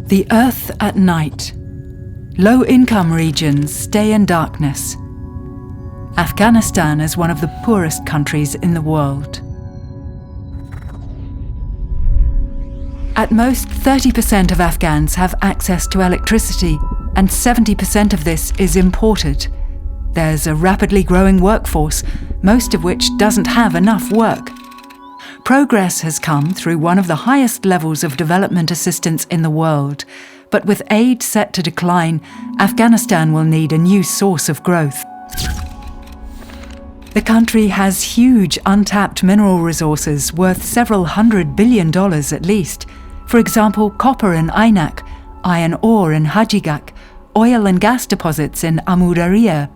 The Earth at night. Low-income regions stay in darkness. Afghanistan is one of the poorest countries in the world. At most, 30% of Afghans have access to electricity, and 70% of this is imported. There's a rapidly growing workforce, most of which doesn't have enough work. Progress has come through one of the highest levels of development assistance in the world, but with aid set to decline, Afghanistan will need a new source of growth. The country has huge untapped mineral resources worth several $100 billion at least. For example, copper in Aynak, iron ore in Hajigak, oil and gas deposits in Amu Darya.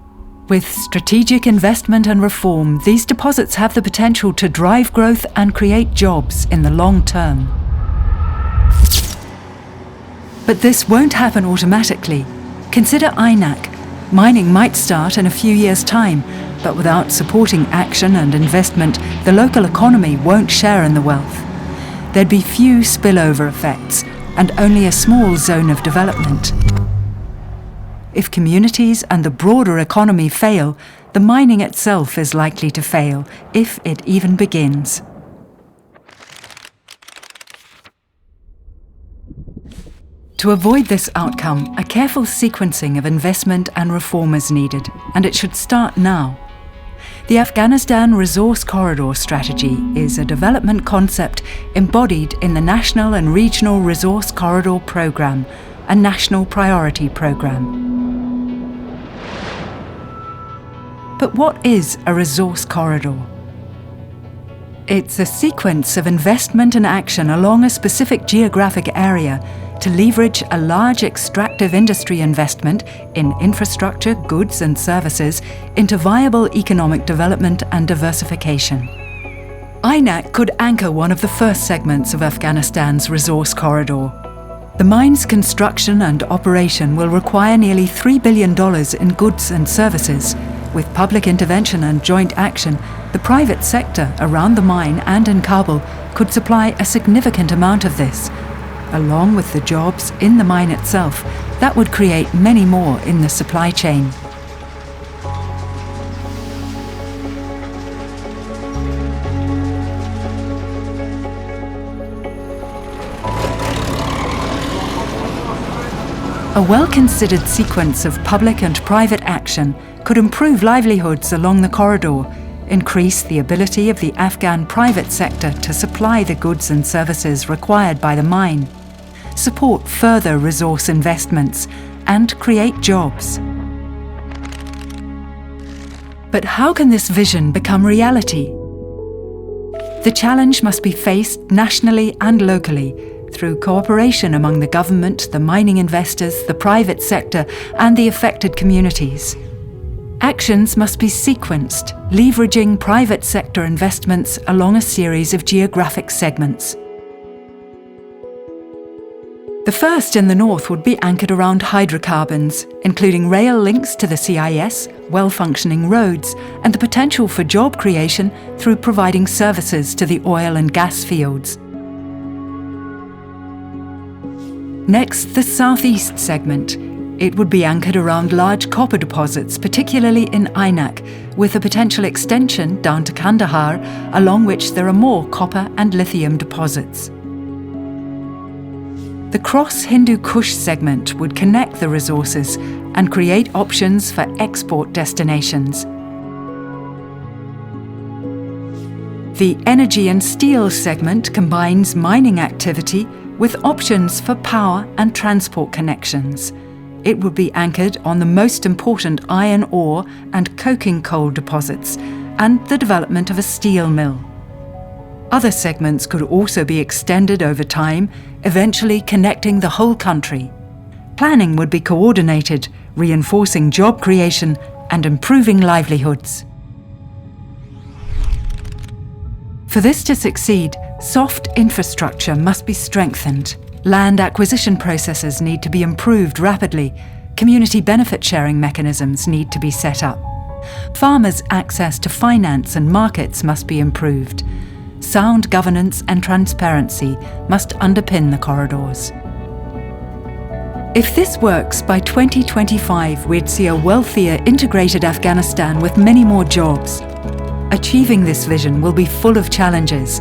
With strategic investment and reform, these deposits have the potential to drive growth and create jobs in the long term. But this won't happen automatically. Consider Aynak. Mining might start in a few years' time, but without supporting action and investment, the local economy won't share in the wealth. There'd be few spillover effects and only a small zone of development. If communities and the broader economy fail, the mining itself is likely to fail, if it even begins. To avoid this outcome, a careful sequencing of investment and reform is needed, and it should start now. The Afghanistan Resource Corridor Strategy is a development concept embodied in the National and Regional Resource Corridor Programme, a national priority programme. But what is a resource corridor? It's a sequence of investment and action along a specific geographic area to leverage a large extractive industry investment in infrastructure, goods and services into viable economic development and diversification. Aynak could anchor one of the first segments of Afghanistan's resource corridor. The mine's construction and operation will require nearly $3 billion in goods and services. With public intervention and joint action, the private sector around the mine and in Kabul could supply a significant amount of this. Along with the jobs in the mine itself, that would create many more in the supply chain. A well-considered sequence of public and private action could improve livelihoods along the corridor, increase the ability of the Afghan private sector to supply the goods and services required by the mine, support further resource investments, and create jobs. But how can this vision become reality? The challenge must be faced nationally and locally, through cooperation among the government, the mining investors, the private sector, and the affected communities. Actions must be sequenced, leveraging private sector investments along a series of geographic segments. The first in the north would be anchored around hydrocarbons, including rail links to the CIS, well-functioning roads, and the potential for job creation through providing services to the oil and gas fields. Next, the southeast segment. It would be anchored around large copper deposits, particularly in Aynak, with a potential extension down to Kandahar, along which there are more copper and lithium deposits. The cross-Hindu Kush segment would connect the resources and create options for export destinations. The energy and steel segment combines mining activity with options for power and transport connections. It would be anchored on the most important iron ore and coking coal deposits and the development of a steel mill. Other segments could also be extended over time, eventually connecting the whole country. Planning would be coordinated, reinforcing job creation and improving livelihoods. For this to succeed, soft infrastructure must be strengthened. Land acquisition processes need to be improved rapidly. Community benefit sharing mechanisms need to be set up. Farmers' access to finance and markets must be improved. Sound governance and transparency must underpin the corridors. If this works, by 2025 we'd see a wealthier, integrated Afghanistan with many more jobs. Achieving this vision will be full of challenges.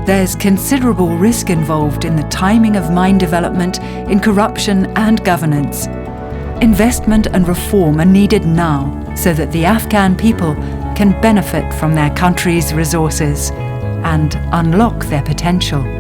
There's considerable risk involved in the timing of mine development, in corruption and governance. Investment and reform are needed now so that the Afghan people can benefit from their country's resources and unlock their potential.